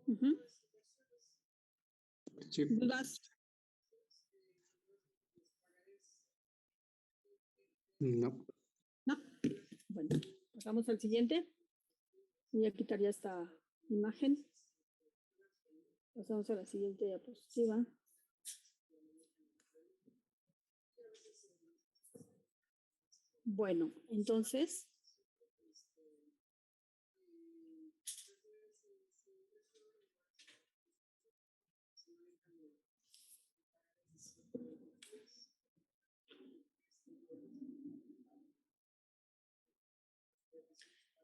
Uh-huh. Sí. ¿Dudas? No. No. Bueno, pasamos al siguiente. Voy a quitar ya esta imagen. Pasamos a la siguiente diapositiva. Bueno, entonces,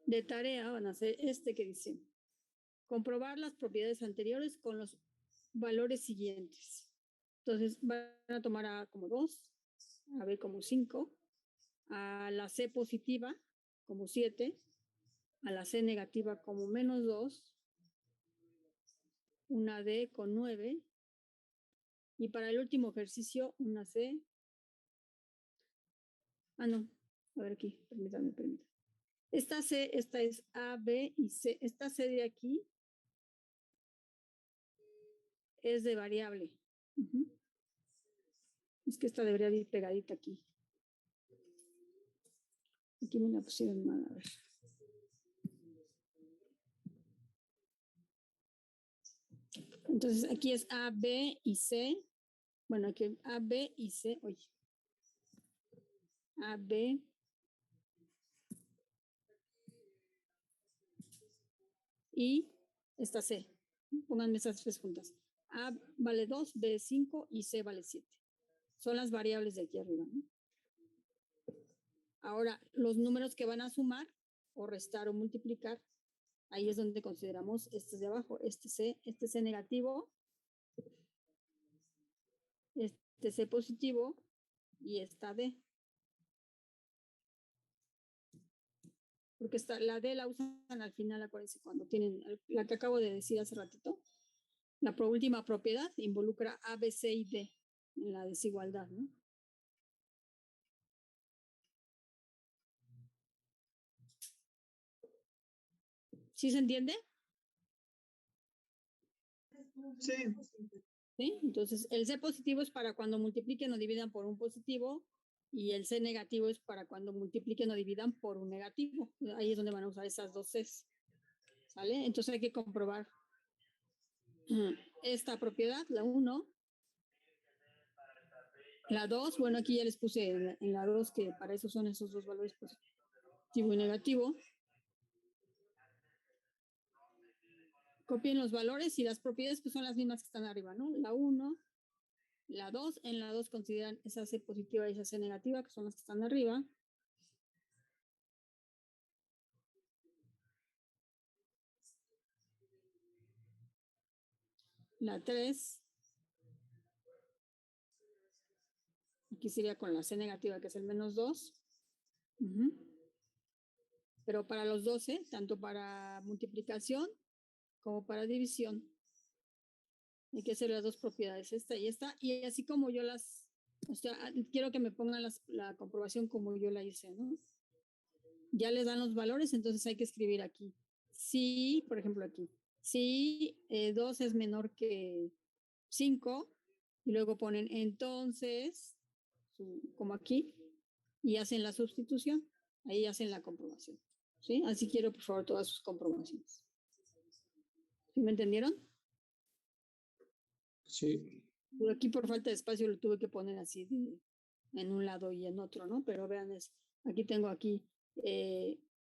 de tarea van a hacer que dice, comprobar las propiedades anteriores con los valores siguientes. Entonces van a tomar a como 2, a B como 5, a la C positiva como 7, a la C negativa como menos 2, una D con 9, y para el último ejercicio una C. No, a ver aquí, permítanme. Esta C, esta es A, B y C. Esta C de aquí es de variable. Uh-huh. Es que esta debería ir pegadita aquí. Aquí me la pusieron mal, a ver. Entonces aquí es A, B y C. Bueno, aquí A, B y C. Oye. A, B. Y esta C. Pónganme esas tres juntas. A vale 2, B 5 y C vale 7. Son las variables de aquí arriba, ¿no? Ahora, los números que van a sumar o restar o multiplicar, ahí es donde consideramos estos de abajo, este C negativo, este C positivo y esta D. Porque la D la usan al final, acuérdense, cuando tienen la que acabo de decir hace ratito. La última propiedad involucra A, B, C y D en la desigualdad, ¿no? ¿Sí se entiende? Sí. ¿Sí? Entonces, el C positivo es para cuando multipliquen o dividan por un positivo y el C negativo es para cuando multipliquen o dividan por un negativo. Ahí es donde van a usar esas dos Cs. ¿Sale? Entonces hay que comprobar esta propiedad, la 1. La 2, bueno, aquí ya les puse en la 2 que para eso son esos dos valores positivo y negativo. Copien los valores y las propiedades que son las mismas que están arriba, ¿no? La 1, la 2, en la 2 consideran esa C positiva y esa C negativa, que son las que están arriba. La 3, aquí sería con la C negativa, que es el menos 2. Pero para los 12, tanto para multiplicación como para división, hay que hacer las dos propiedades, esta y esta, y así como yo las, o sea, quiero que me pongan la comprobación como yo la hice, ¿no? Ya les dan los valores, entonces hay que escribir aquí. Si, por ejemplo aquí, si 2 es menor que 5, y luego ponen entonces, como aquí, y hacen la sustitución, ahí hacen la comprobación, ¿sí? Así quiero, por favor, todas sus comprobaciones. ¿Sí me entendieron? Sí. Por aquí por falta de espacio lo tuve que poner así en un lado y en otro, ¿no? Pero vean, aquí tengo aquí,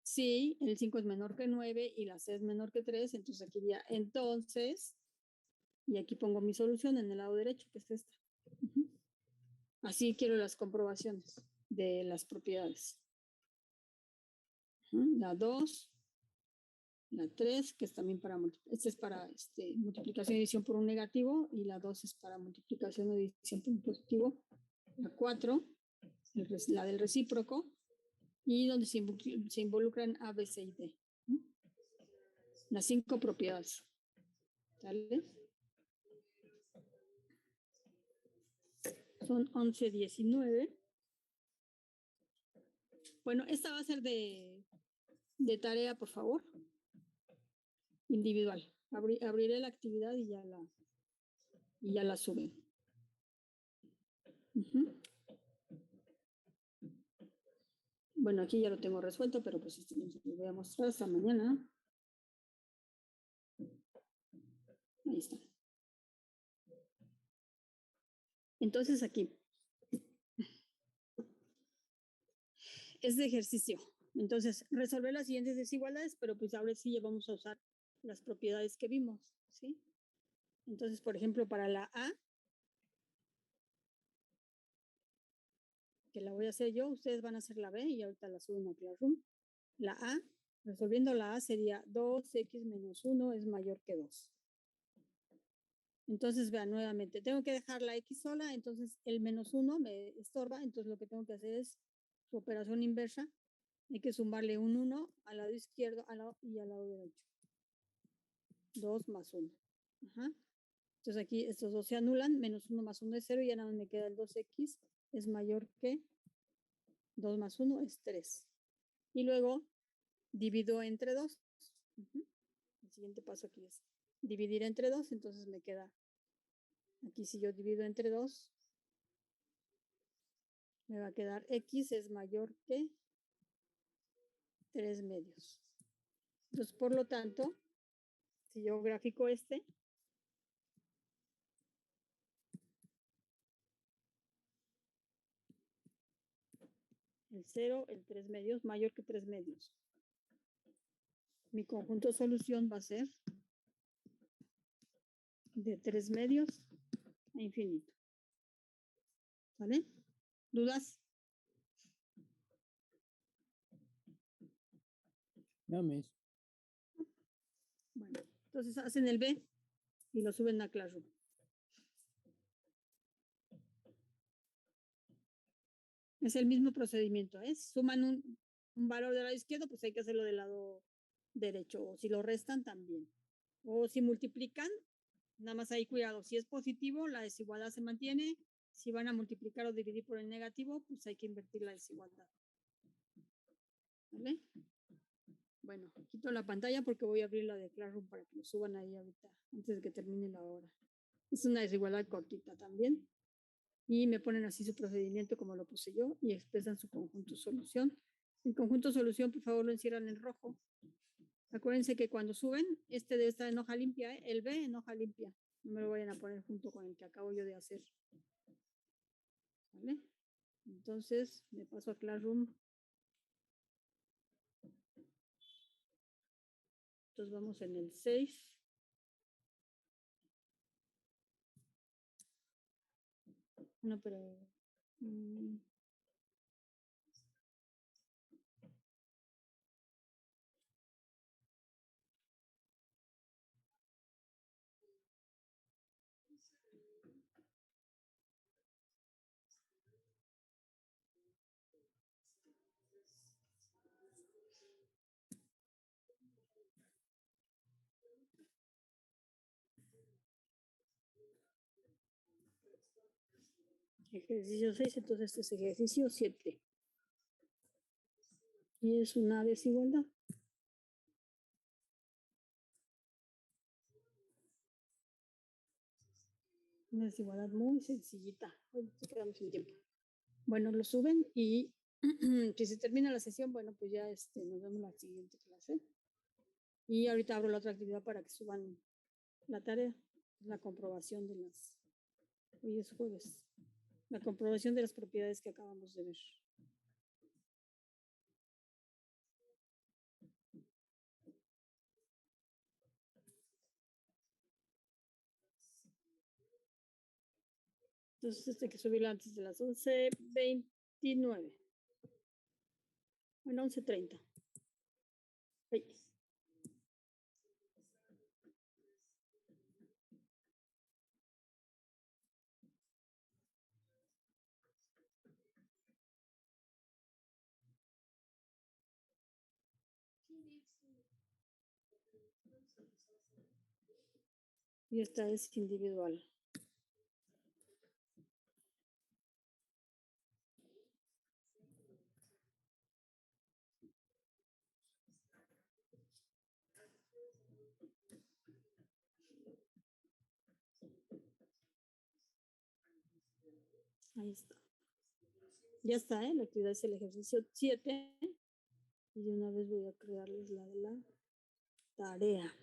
sí, el 5 es menor que 9 y la C es menor que 3, entonces aquí ya, entonces, y aquí pongo mi solución en el lado derecho, que es esta. Así quiero las comprobaciones de las propiedades. La 2, la 3, que es también para este es para multiplicación y división por un negativo, y la 2 es para multiplicación o división por un positivo. La 4, la del recíproco, y donde se involucran A, B, C y D. Las 5 propiedades. ¿Sale? Son 11, 19. Bueno, esta va a ser de tarea, por favor. Individual. Abriré la actividad y ya la suben. Bueno, aquí ya lo tengo resuelto, pero pues les voy a mostrar hasta mañana. Ahí está. Entonces aquí. Es de ejercicio. Entonces, resolver las siguientes desigualdades, pero pues ahora sí ya vamos a usar las propiedades que vimos, ¿sí? Entonces, por ejemplo, para la A, que la voy a hacer yo, ustedes van a hacer la B y ahorita la suben a Classroom. La A, resolviendo la A sería 2x menos 1 es mayor que 2. Entonces, vean nuevamente, tengo que dejar la x sola, entonces el menos 1 me estorba, entonces lo que tengo que hacer es su operación inversa. Hay que sumarle un 1 al lado izquierdo y al lado derecho. 2 más 1. Entonces aquí estos dos se anulan, menos 1 más 1 es 0 y ya nada más me queda el 2x es mayor que 2 más 1 es 3. Y luego divido entre 2. El siguiente paso aquí es dividir entre 2, entonces me queda, aquí si yo divido entre 2, me va a quedar x es mayor que 3 medios. Entonces, por lo tanto, si yo grafico este, el 0, el 3 medios, mayor que 3 medios. Mi conjunto de solución va a ser de 3 medios a infinito. ¿Vale? ¿Dudas? Dame. Bueno, entonces hacen el B y lo suben a Classroom. Es el mismo procedimiento, ¿eh? Suman un valor del lado izquierdo, pues hay que hacerlo del lado derecho. O si lo restan, también. O si multiplican, nada más hay cuidado. Si es positivo, la desigualdad se mantiene. Si van a multiplicar o dividir por el negativo, pues hay que invertir la desigualdad. ¿Vale? Bueno, quito la pantalla porque voy a abrir la de Classroom para que lo suban ahí ahorita, antes de que termine la hora. Es una desigualdad cortita también. Y me ponen así su procedimiento como lo puse yo y expresan su conjunto solución. El conjunto solución, por favor, lo encierran en rojo. Acuérdense que cuando suben, este debe estar en hoja limpia, ¿eh? El B en hoja limpia. No me lo vayan a poner junto con el que acabo yo de hacer. ¿Vale? Entonces, me paso a Classroom. Entonces vamos en el 6. No, pero... Ejercicio 6, entonces este es ejercicio 7. Y es una desigualdad. Una desigualdad muy sencillita. Hoy quedamos sin tiempo. Bueno, lo suben y si se termina la sesión, bueno, pues ya nos vemos en la siguiente clase. Y ahorita abro la otra actividad para que suban la tarea, la comprobación de las... Hoy es jueves. La comprobación de las propiedades que acabamos de ver. Entonces, hay que subirlo antes de las 11:29. Bueno, 11:30. Ahí. Y esta es individual. Ahí está. Ya está, ¿eh? La actividad es el ejercicio 7. Y de una vez voy a crearles la de la tarea.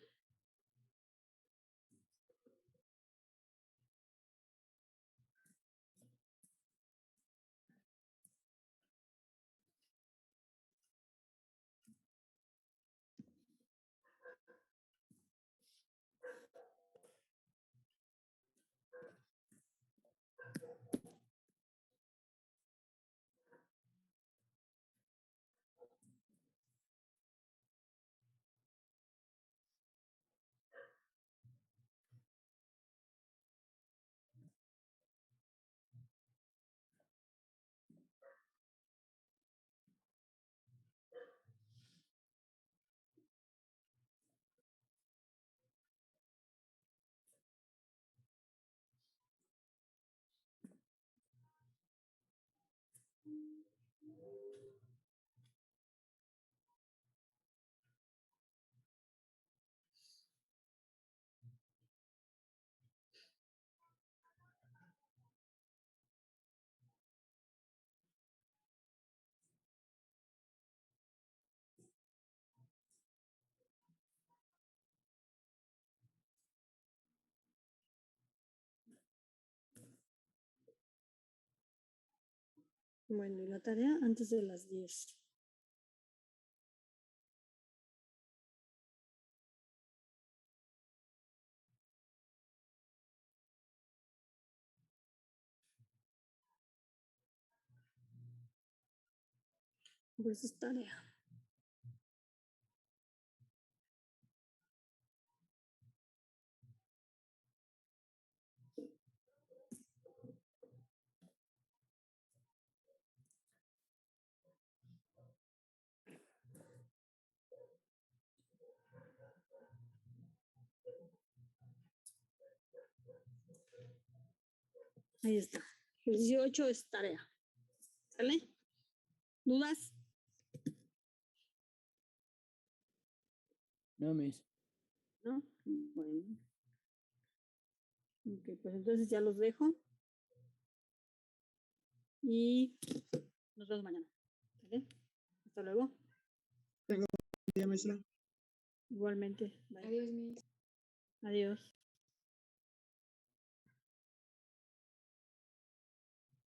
Bueno, y la tarea antes de las 10. Pues es tarea. Ahí está. El 18 es tarea. ¿Sale? ¿Dudas? No, Miss. ¿No? Bueno. Ok, pues entonces ya los dejo. Y nos vemos mañana. ¿Vale? Hasta luego. Ya, maestra. Igualmente. Bye. Adiós, Miss. Adiós.